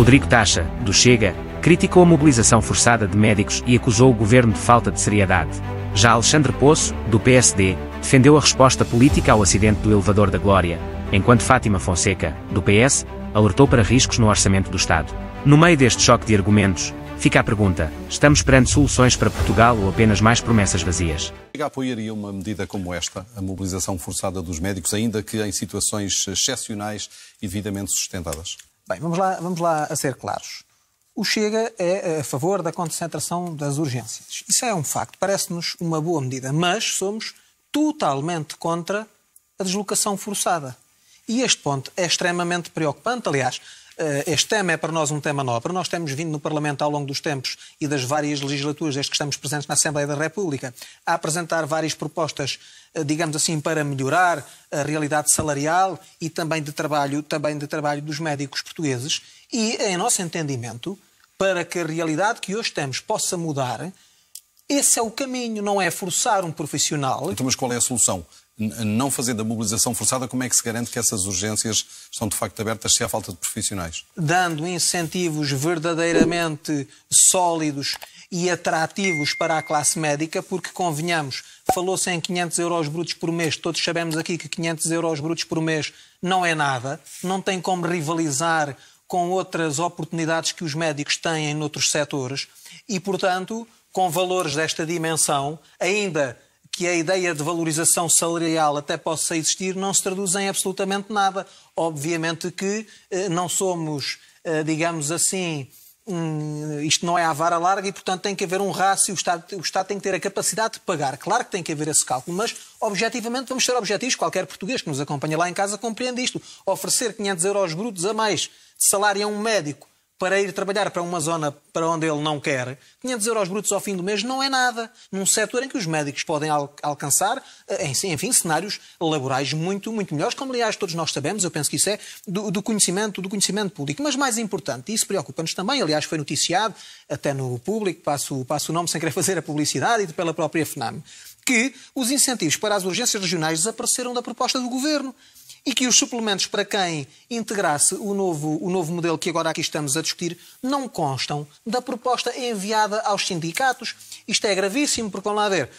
Rodrigo Taxa, do Chega, criticou a mobilização forçada de médicos e acusou o governo de falta de seriedade. Já Alexandre Poço, do PSD, defendeu a resposta política ao acidente do elevador da Glória, enquanto Fátima Fonseca, do PS, alertou para riscos no orçamento do Estado. No meio deste choque de argumentos, fica a pergunta: estamos perante soluções para Portugal ou apenas mais promessas vazias? Chega, apoiaria uma medida como esta, a mobilização forçada dos médicos, ainda que em situações excepcionais e devidamente sustentadas? Bem, vamos lá a ser claros. O Chega é a favor da concentração das urgências. Isso é um facto, parece-nos uma boa medida, mas somos totalmente contra a deslocação forçada. E este ponto é extremamente preocupante. Aliás, este tema é para nós um tema nobre. Nós temos vindo no Parlamento ao longo dos tempos e das várias legislaturas, desde que estamos presentes na Assembleia da República, a apresentar várias propostas, digamos assim, para melhorar a realidade salarial e também de trabalho dos médicos portugueses. E, em nosso entendimento, para que a realidade que hoje temos possa mudar, esse é o caminho, não é forçar um profissional. Então, mas qual é a solução? Não fazendo a mobilização forçada, como é que se garante que essas urgências estão de facto abertas se há falta de profissionais? Dando incentivos verdadeiramente sólidos e atrativos para a classe médica, porque, convenhamos, falou-se em 500 euros brutos por mês. Todos sabemos aqui que 500 euros brutos por mês não é nada, não tem como rivalizar com outras oportunidades que os médicos têm noutros setores e, portanto, com valores desta dimensão, ainda que a ideia de valorização salarial até possa existir, não se traduz em absolutamente nada. Obviamente que não somos, digamos assim, isto não é à vara larga e, portanto, tem que haver um rácio, o Estado tem que ter a capacidade de pagar. Claro que tem que haver esse cálculo, mas, objetivamente, vamos ser objetivos. Qualquer português que nos acompanha lá em casa compreende isto. Oferecer 500 euros brutos a mais de salário a um médico para ir trabalhar para uma zona para onde ele não quer, 500 euros brutos ao fim do mês não é nada. Num setor em que os médicos podem alcançar, enfim, cenários laborais muito, muito melhores, como aliás todos nós sabemos, eu penso que isso é do conhecimento público. Mas mais importante, e isso preocupa-nos também, aliás foi noticiado até no público, passo o nome sem querer fazer a publicidade e pela própria FNAM, que os incentivos para as urgências regionais desapareceram da proposta do Governo. E que os suplementos para quem integrasse o novo modelo que agora aqui estamos a discutir não constam da proposta enviada aos sindicatos. Isto é gravíssimo, porque vamos lá ver,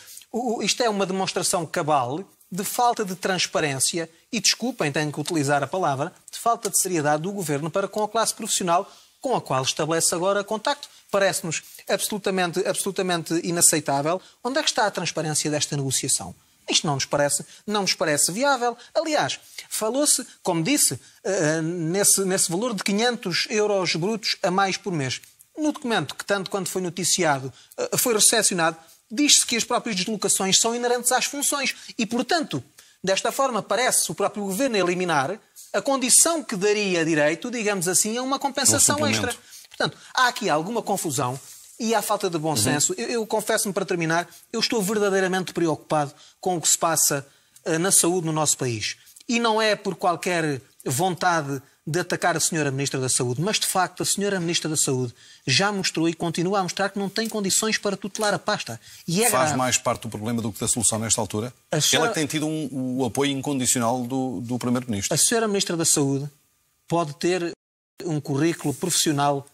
isto é uma demonstração cabal de falta de transparência e, desculpem, tenho que utilizar a palavra, de falta de seriedade do Governo para com a classe profissional com a qual estabelece agora contacto. Parece-nos absolutamente inaceitável. Onde é que está a transparência desta negociação? Isto não nos parece viável. Aliás, falou-se, como disse, nesse valor de 500 euros brutos a mais por mês. No documento, que tanto quanto foi noticiado, foi recepcionado, diz-se que as próprias deslocações são inerentes às funções e, portanto, desta forma parece o próprio Governo eliminar a condição que daria direito, digamos assim, a uma compensação extra. Portanto, há aqui alguma confusão. E há falta de bom senso. Eu confesso-me, para terminar, eu estou verdadeiramente preocupado com o que se passa na saúde no nosso país. E não é por qualquer vontade de atacar a Sra. Ministra da Saúde, mas, de facto, a Sra. Ministra da Saúde já mostrou e continua a mostrar que não tem condições para tutelar a pasta. E faz mais parte do problema do que da solução nesta altura? Ela que tem tido o apoio incondicional do Primeiro-Ministro. A Sra. Ministra da Saúde pode ter um currículo profissional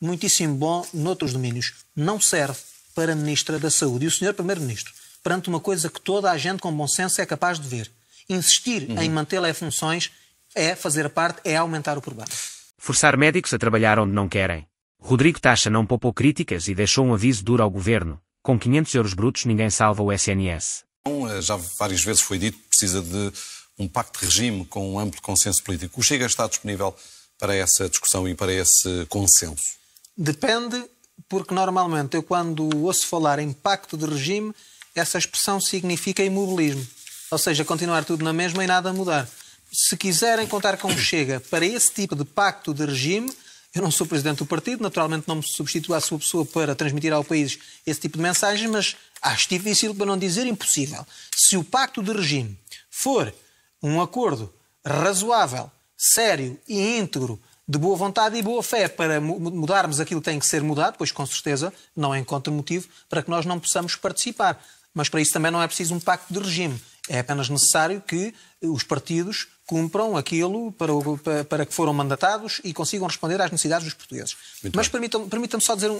muitíssimo bom noutros domínios. Não serve para Ministra da Saúde. E o Sr. Primeiro-Ministro, perante uma coisa que toda a gente com bom senso é capaz de ver, insistir em mantê-la em funções é fazer parte, é aumentar o problema. Forçar médicos a trabalhar onde não querem. Rodrigo Taxa não poupou críticas e deixou um aviso duro ao Governo. Com 500 euros brutos ninguém salva o SNS. Já várias vezes foi dito que precisa de um pacto de regime com um amplo consenso político. O Chega está disponível para essa discussão e para esse consenso? Depende, porque normalmente eu, quando ouço falar em pacto de regime, essa expressão significa imobilismo. Ou seja, continuar tudo na mesma e nada mudar. Se quiserem contar com o Chega para esse tipo de pacto de regime, eu não sou presidente do partido, naturalmente não me substituo à sua pessoa para transmitir ao país esse tipo de mensagem, mas acho difícil, para não dizer impossível. Se o pacto de regime for um acordo razoável, sério e íntegro, de boa vontade e boa fé para mudarmos aquilo que tem que ser mudado, pois com certeza não encontro motivo para que nós não possamos participar. Mas para isso também não é preciso um pacto de regime. É apenas necessário que os partidos cumpram aquilo para que foram mandatados e consigam responder às necessidades dos portugueses. Mas permitam-me só dizer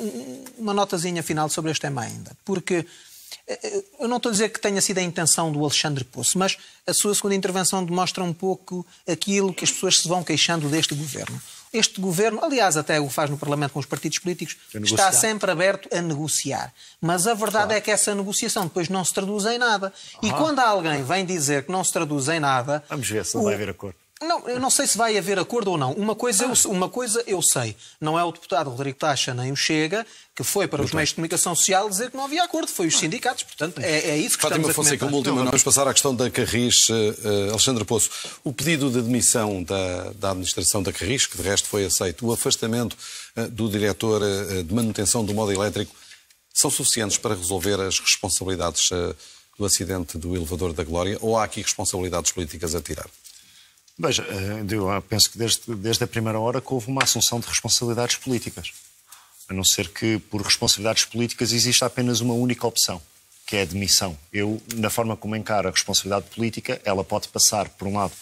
uma notazinha final sobre este tema ainda, porque eu não estou a dizer que tenha sido a intenção do Alexandre Poço, mas a sua segunda intervenção demonstra um pouco aquilo que as pessoas se vão queixando deste governo. Este governo, aliás, até o faz no Parlamento com os partidos políticos, está sempre aberto a negociar. Mas a verdade é que essa negociação depois não se traduz em nada. E quando alguém vem dizer que não se traduz em nada... Vamos ver se não vai haver acordo. Não, eu não sei se vai haver acordo ou não. Uma coisa eu sei. Não é o deputado Rodrigo Taxa nem o Chega que foi para os meios de comunicação social dizer que não havia acordo. Foi os sindicatos. Portanto, é isso que Fátima estamos a comentar. Fonseca, uma última. Vamos passar à questão da Carris. Alexandre Poço, o pedido de demissão da administração da Carris, que de resto foi aceito, o afastamento do diretor de manutenção do modo elétrico, são suficientes para resolver as responsabilidades do acidente do elevador da Glória, ou há aqui responsabilidades políticas a tirar? Veja, eu penso que desde a primeira hora que houve uma assunção de responsabilidades políticas. A não ser que, por responsabilidades políticas, exista apenas uma única opção, que é a demissão. Eu, na forma como encaro a responsabilidade política, ela pode passar, por um lado,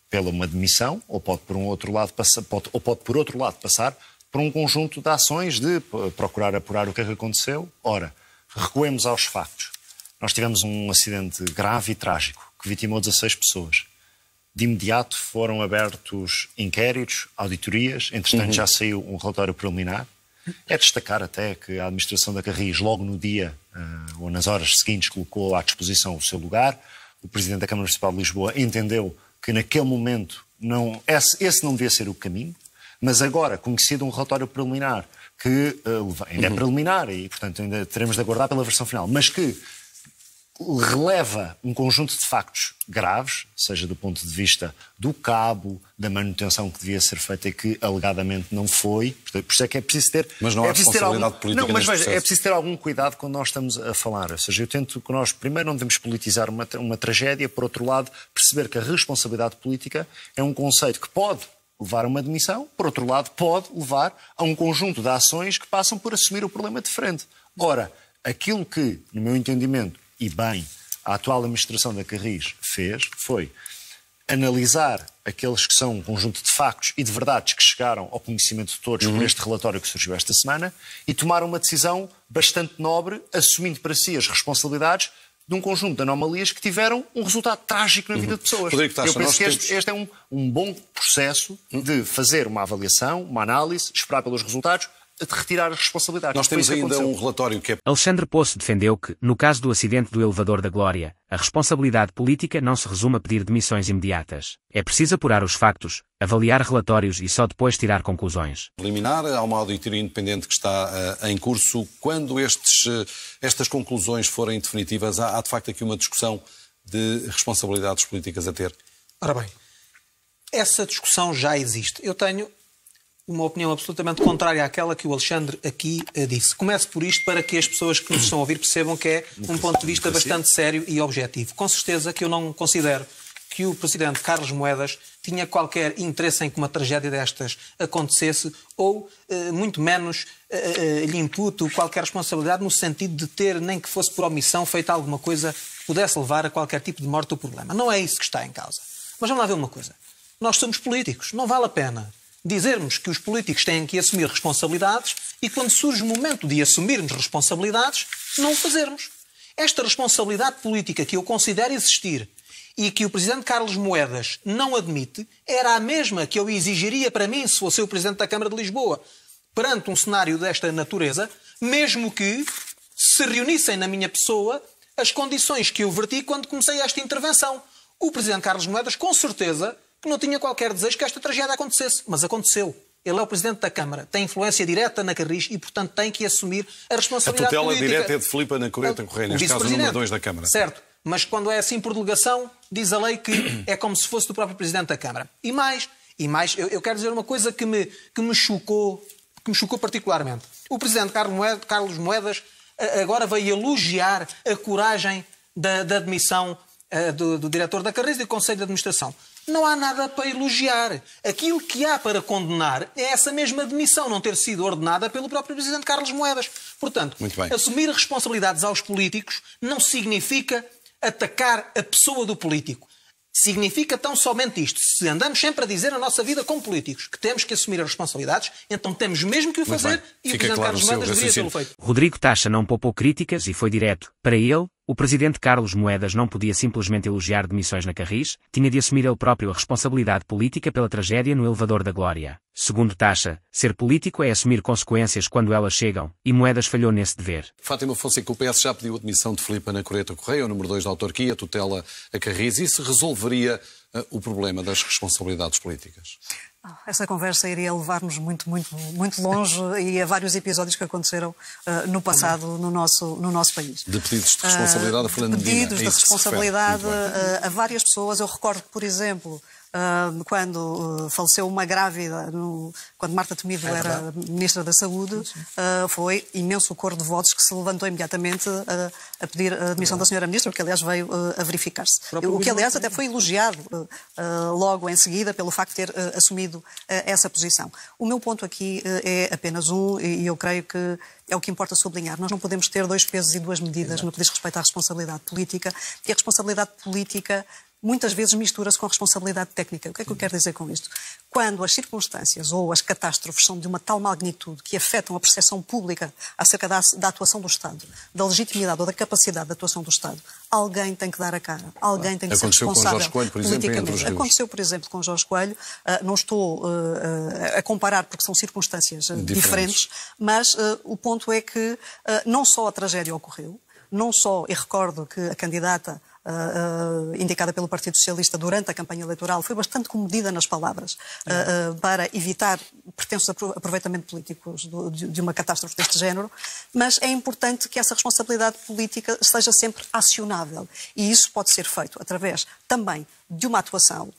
pela uma demissão, ou pode, por outro lado, passar por um conjunto de ações de procurar apurar o que é que aconteceu. Ora, recuemos aos factos. Nós tivemos um acidente grave e trágico, que vitimou 16 pessoas. De imediato foram abertos inquéritos, auditorias, entretanto já saiu um relatório preliminar. É destacar até que a administração da Carris, logo no dia ou nas horas seguintes, colocou à disposição o seu lugar. O Presidente da Câmara Municipal de Lisboa entendeu que naquele momento esse não devia ser o caminho, mas agora, conhecido um relatório preliminar, que ainda é preliminar e, portanto, ainda teremos de aguardar pela versão final, mas que releva um conjunto de factos graves, seja do ponto de vista do cabo, da manutenção que devia ser feita e que alegadamente não foi. Por isso é que é preciso ter... Mas não há responsabilidade política Não, mas neste veja, é preciso ter algum cuidado quando nós estamos a falar. Ou seja, eu tento que nós, primeiro, não devemos politizar uma tragédia, por outro lado, perceber que a responsabilidade política é um conceito que pode levar a uma demissão, por outro lado, pode levar a um conjunto de ações que passam por assumir o problema de frente. Ora, aquilo que, no meu entendimento, e bem, a atual administração da Carris fez foi analisar aqueles que são um conjunto de factos e de verdades que chegaram ao conhecimento de todos por este relatório que surgiu esta semana e tomar uma decisão bastante nobre, assumindo para si as responsabilidades de um conjunto de anomalias que tiveram um resultado trágico na vida de pessoas. Rodrigo Taxa, eu penso que este é um bom processo de fazer uma avaliação, uma análise, esperar pelos resultados, de retirar as responsabilidades. Nós temos ainda um relatório que é... Alexandre Poço defendeu que, no caso do acidente do elevador da Glória, a responsabilidade política não se resume a pedir demissões imediatas. É preciso apurar os factos, avaliar relatórios e só depois tirar conclusões. Preliminar, há uma auditoria independente que está em curso. Quando estas conclusões forem definitivas, há de facto aqui uma discussão de responsabilidades políticas a ter? Ora bem, essa discussão já existe. Eu tenho uma opinião absolutamente contrária àquela que o Alexandre aqui disse. Começo por isto para que as pessoas que nos estão a ouvir percebam que é um ponto de vista bastante sério e objetivo. Com certeza que eu não considero que o Presidente Carlos Moedas tinha qualquer interesse em que uma tragédia destas acontecesse ou, muito menos, lhe imputo qualquer responsabilidade no sentido de ter, nem que fosse por omissão, feito alguma coisa que pudesse levar a qualquer tipo de morte ou problema. Não é isso que está em causa. Mas vamos lá ver uma coisa. Nós somos políticos. Não vale a pena dizermos que os políticos têm que assumir responsabilidades e, quando surge o momento de assumirmos responsabilidades, não o fazermos. Esta responsabilidade política que eu considero existir e que o Presidente Carlos Moedas não admite, era a mesma que eu exigiria para mim se fosse o Presidente da Câmara de Lisboa, perante um cenário desta natureza, mesmo que se reunissem na minha pessoa as condições que eu verti quando comecei esta intervenção. O Presidente Carlos Moedas, com certeza, que não tinha qualquer desejo que esta tragédia acontecesse. Mas aconteceu. Ele é o Presidente da Câmara, tem influência direta na Carris e, portanto, tem que assumir a responsabilidade política. A tutela direta é de Filipe Ana Correia, neste caso o número 2 da Câmara. Certo, mas quando é assim por delegação, diz a lei que é como se fosse do próprio Presidente da Câmara. E mais, eu quero dizer uma coisa que me chocou particularmente. O Presidente Carlos Moedas agora veio elogiar a coragem da admissão do diretor da Carris e do Conselho de Administração. Não há nada para elogiar. Aquilo que há para condenar é essa mesma demissão não ter sido ordenada pelo próprio Presidente Carlos Moedas. Portanto, assumir responsabilidades aos políticos não significa atacar a pessoa do político. Significa tão somente isto. Se andamos sempre a dizer na nossa vida como políticos que temos que assumir as responsabilidades, então temos mesmo que o fazer e o Presidente Carlos Moedas deveria tê-lo feito. Rodrigo Taxa não poupou críticas e foi direto. Para ele, o Presidente Carlos Moedas não podia simplesmente elogiar demissões na Carris, tinha de assumir ele próprio a responsabilidade política pela tragédia no elevador da Glória. Segundo Taxa, ser político é assumir consequências quando elas chegam, e Moedas falhou nesse dever. Fátima Fonseca, o PS já pediu a demissão de Filipe Ana Correia Correia, o número 2 da autarquia, tutela a Carris. Isso resolveria o problema das responsabilidades políticas? Essa conversa iria levar-nos muito longe e a vários episódios que aconteceram no passado no nosso país. De pedidos de responsabilidade a Fernando Medina. Pedidos de responsabilidade a várias pessoas. Eu recordo que, por exemplo, quando faleceu uma grávida, quando Marta Temido era Ministra da Saúde, foi imenso o coro de votos que se levantou imediatamente a pedir a demissão da Senhora Ministra, o que aliás veio a verificar-se. O que aliás até foi elogiado logo em seguida pelo facto de ter assumido essa posição. O meu ponto aqui é apenas e eu creio que é o que importa sublinhar. Nós não podemos ter dois pesos e duas medidas no que diz respeito à responsabilidade política, e a responsabilidade política muitas vezes mistura-se com a responsabilidade técnica. O que é que eu quero dizer com isto? Quando as circunstâncias ou as catástrofes são de uma tal magnitude que afetam a percepção pública acerca da atuação do Estado, da legitimidade ou da capacidade de atuação do Estado, alguém tem que dar a cara. Alguém tem que ser responsável politicamente. Aconteceu, por exemplo, com Jorge Coelho. Não estou a comparar porque são circunstâncias diferentes, mas o ponto é que não só a tragédia ocorreu, não só, e recordo que a candidata indicada pelo Partido Socialista durante a campanha eleitoral foi bastante comedida nas palavras para evitar pretensos aproveitamentos políticos de uma catástrofe deste género, mas é importante que essa responsabilidade política seja sempre acionável, e isso pode ser feito através também de uma atuação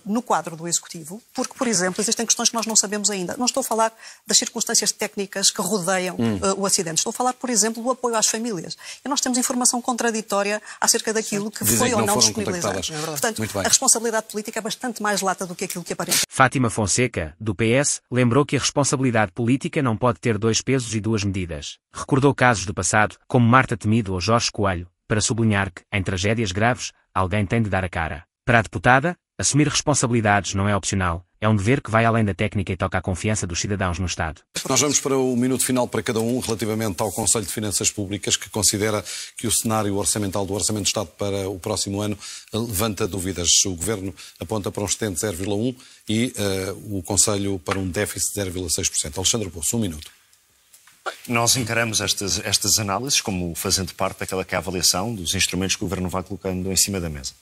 no quadro do Executivo, porque, por exemplo, existem questões que nós não sabemos ainda. Não estou a falar das circunstâncias técnicas que rodeiam o acidente. Estou a falar, por exemplo, do apoio às famílias. E nós temos informação contraditória acerca daquilo que foi ou não disponibilizado. Portanto, a responsabilidade política é bastante mais lata do que aquilo que aparenta. Fátima Fonseca, do PS, lembrou que a responsabilidade política não pode ter dois pesos e duas medidas. Recordou casos do passado, como Marta Temido ou Jorge Coelho, para sublinhar que, em tragédias graves, alguém tem de dar a cara. Para a deputada, assumir responsabilidades não é opcional, é um dever que vai além da técnica e toca à confiança dos cidadãos no Estado. Nós vamos para o minuto final para cada um, relativamente ao Conselho de Finanças Públicas, que considera que o cenário orçamental do Orçamento do Estado para o próximo ano levanta dúvidas. O Governo aponta para um excedente de 0,1% e o Conselho para um déficit de 0,6%. Alexandre Poço, um minuto. Nós encaramos estas análises como fazendo parte daquela que é a avaliação dos instrumentos que o Governo vai colocando em cima da mesa.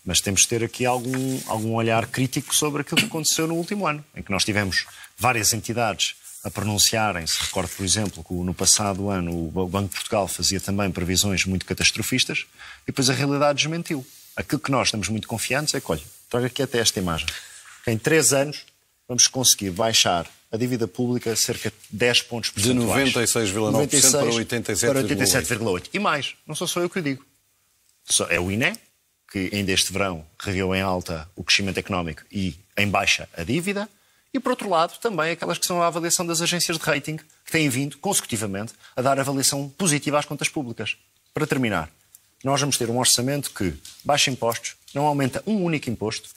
Mas temos de ter aqui algum olhar crítico sobre aquilo que aconteceu no último ano, em que nós tivemos várias entidades a pronunciarem-se. Recordo, por exemplo, que no passado ano o Banco de Portugal fazia também previsões muito catastrofistas e depois a realidade desmentiu. Aquilo que nós estamos muito confiantes é que, olha, traga aqui até esta imagem, que em 3 anos vamos conseguir baixar a dívida pública cerca de 10 pontos percentuais. De 96,9% para 87,8%. E mais, não sou só eu que o digo. É o INE, que ainda este verão reviu em alta o crescimento económico e em baixa a dívida, e por outro lado também aquelas que são a avaliação das agências de rating, que têm vindo consecutivamente a dar avaliação positiva às contas públicas. Para terminar, nós vamos ter um orçamento que baixa impostos, não aumenta um único imposto,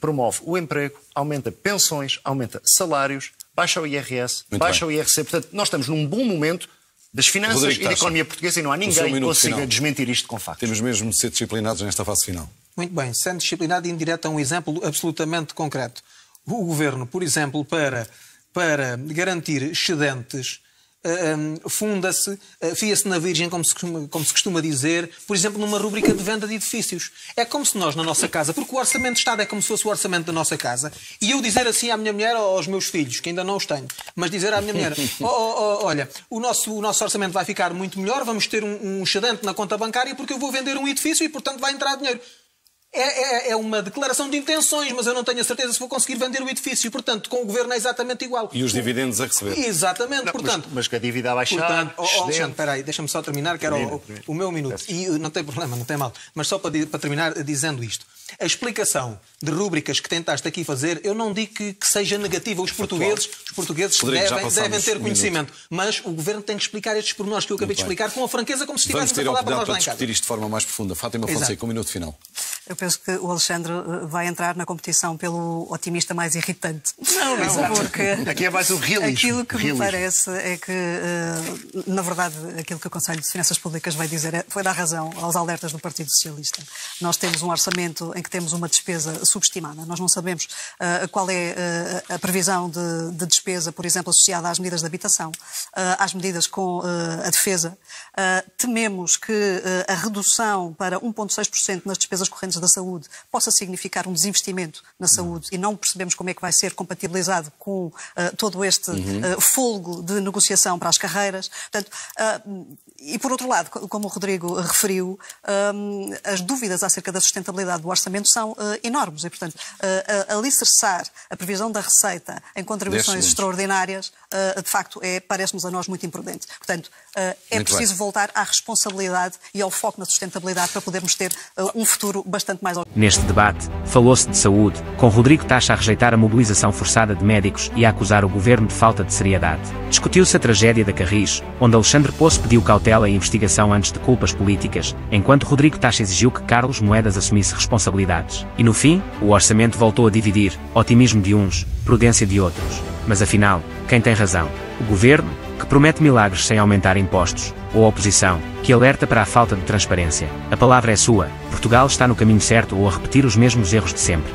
promove o emprego, aumenta pensões, aumenta salários, baixa o IRS, baixa o IRC. Portanto, nós estamos num bom momento das finanças Rodrigo, e da economia portuguesa e não há ninguém que consiga desmentir isto com factos. Temos mesmo de ser disciplinados nesta fase final. Muito bem. Sendo disciplinado e indireto a um exemplo absolutamente concreto. O Governo, por exemplo, para garantir excedentes, fia-se na Virgem, como se costuma dizer, por exemplo, numa rúbrica de venda de edifícios. É como se nós, na nossa casa, porque o Orçamento de Estado é como se fosse o orçamento da nossa casa, e eu dizer assim à minha mulher ou aos meus filhos, que ainda não os tenho, mas dizer à minha mulher, olha, o nosso orçamento vai ficar muito melhor, vamos ter um excedente na conta bancária porque eu vou vender um edifício e, portanto, vai entrar dinheiro. É uma declaração de intenções, mas eu não tenho a certeza se vou conseguir vender o edifício. Portanto, com o Governo é exatamente igual. E os dividendos a receber. Exatamente, portanto... Mas que a dívida a baixar... Alexandre, espera aí, deixa-me só terminar, que era o meu minuto. E não tem problema, não tem mal. Mas só para terminar dizendo isto. A explicação de rúbricas que tentaste aqui fazer, eu não digo que seja negativa. Os portugueses devem ter conhecimento. Mas o Governo tem que explicar estes pormenores que eu acabei de explicar com a franqueza como se estivesse a falar para nós lá em casa. Vamos discutir isto de forma mais profunda. Fátima Fonseca, um minuto final. Eu penso que o Alexandre vai entrar na competição pelo otimista mais irritante. Não. Porque aqui é mais um realismo. Aquilo que me parece é que, na verdade, aquilo que o Conselho de Finanças Públicas vai dizer foi dar razão aos alertas do Partido Socialista. Nós temos um orçamento em que temos uma despesa subestimada. Nós não sabemos qual é a previsão de despesa, por exemplo, associada às medidas de habitação, às medidas com a defesa. Tememos que a redução para 1,6% nas despesas correntes da saúde possa significar um desinvestimento na saúde e não percebemos como é que vai ser compatibilizado com todo este folgo de negociação para as carreiras. Portanto, e por outro lado, como o Rodrigo referiu, as dúvidas acerca da sustentabilidade do orçamento são enormes e, portanto, alicerçar a previsão da receita em contribuições extraordinárias, de facto, parece-nos a nós muito imprudente. Portanto, é preciso voltar à responsabilidade e ao foco na sustentabilidade para podermos ter um futuro bastante mais... Neste debate, falou-se de saúde, com Rodrigo Taxa a rejeitar a mobilização forçada de médicos e a acusar o Governo de falta de seriedade. Discutiu-se a tragédia da Carris, onde Alexandre Poço pediu cautela e investigação antes de culpas políticas, enquanto Rodrigo Taxa exigiu que Carlos Moedas assumisse responsabilidades. E no fim, o orçamento voltou a dividir, otimismo de uns, prudência de outros. Mas afinal, quem tem razão? O Governo, que promete milagres sem aumentar impostos, ou a oposição, que alerta para a falta de transparência? A palavra é sua. Portugal está no caminho certo ou a repetir os mesmos erros de sempre?